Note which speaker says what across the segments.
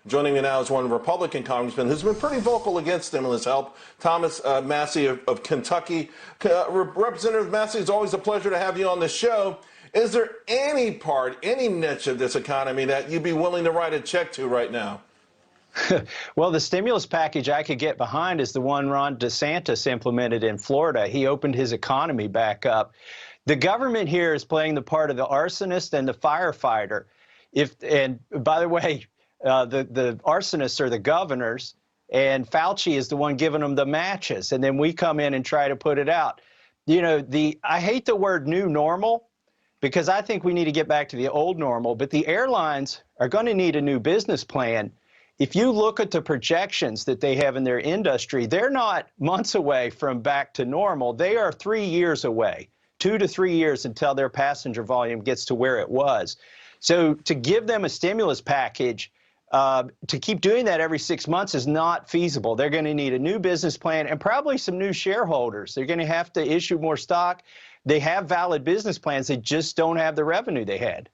Speaker 1: Joining me now is one Republican congressman who's been pretty vocal against stimulus help, Thomas Massie of Kentucky. Representative Massie, it's always a pleasure to have you on the show. Is there any part, any niche of this economy that you'd be willing to write a check to right now?
Speaker 2: Well, the stimulus package I could get behind is the one Ron DeSantis implemented in Florida. He opened his economy back up. The government here is playing the part of the arsonist and the firefighter. And by the way, the arsonists are the governors, and Fauci is the one giving them the matches. And then we come in and try to put it out. You know, I hate the word new normal, because I think we need to get back to the old normal. But the airlines are going to need a new business plan. If you look at the projections that they have in their industry, they're not months away from back to normal. They are 3 years away, 2 to 3 years until their passenger volume gets to where it was. So to give them a stimulus package, to keep doing that every 6 months is not feasible. They're going to need a new business plan and probably some new shareholders. They're going to have to issue more stock. They have valid business plans. They just don't have the revenue they had.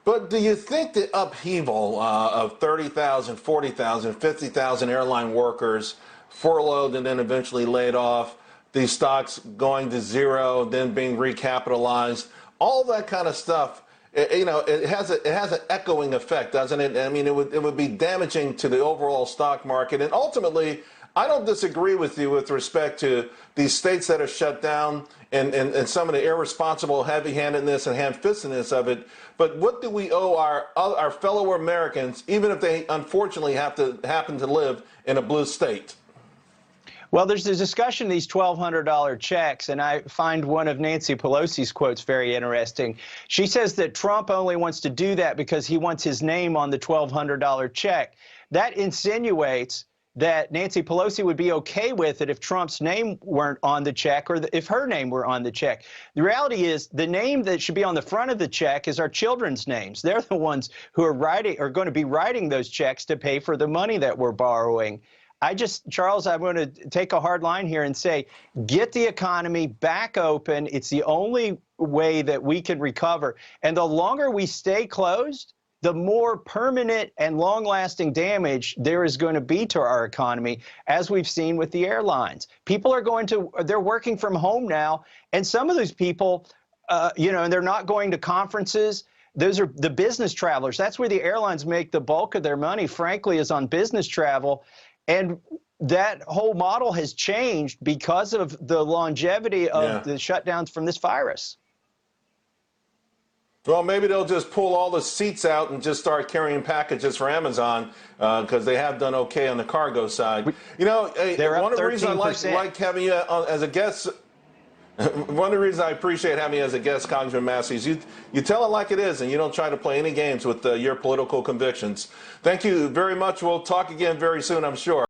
Speaker 1: But do you think the upheaval of 30,000, 40,000, 50,000 airline workers furloughed and then eventually laid off, these stocks going to zero, then being recapitalized, all that kind of stuff, it has an echoing effect, doesn't it? I mean, it would be damaging to the overall stock market. And ultimately, I don't disagree with you with respect to these states that are shut down and some of the irresponsible heavy-handedness and hand-fistedness of it. But what do we owe our fellow Americans, even if they unfortunately happen to live in a blue state?
Speaker 2: Well, there's a discussion of these $1,200 checks, and I find one of Nancy Pelosi's quotes very interesting. She says that Trump only wants to do that because he wants his name on the $1,200 check. That insinuates that Nancy Pelosi would be okay with it if Trump's name weren't on the check or if her name were on the check. The reality is the name that should be on the front of the check is our children's names. They're the ones who are going to be writing those checks to pay for the money that we're borrowing. Charles, I'm going to take a hard line here and say, get the economy back open. It's the only way that we can recover. And the longer we stay closed, the more permanent and long-lasting damage there is going to be to our economy, as we've seen with the airlines. People are they're working from home now, and some of those people, and they're not going to conferences. Those are the business travelers. That's where the airlines make the bulk of their money, frankly, is on business travel. And that whole model has changed because of the longevity of the shutdowns from this virus.
Speaker 1: Well, maybe they'll just pull all the seats out and just start carrying packages for Amazon because they have done okay on the cargo side. You know, one of the reasons I like having you as a guest, one of the reasons I appreciate having you as a guest, Congressman Massie, is you tell it like it is and you don't try to play any games with your political convictions. Thank you very much. We'll talk again very soon, I'm sure.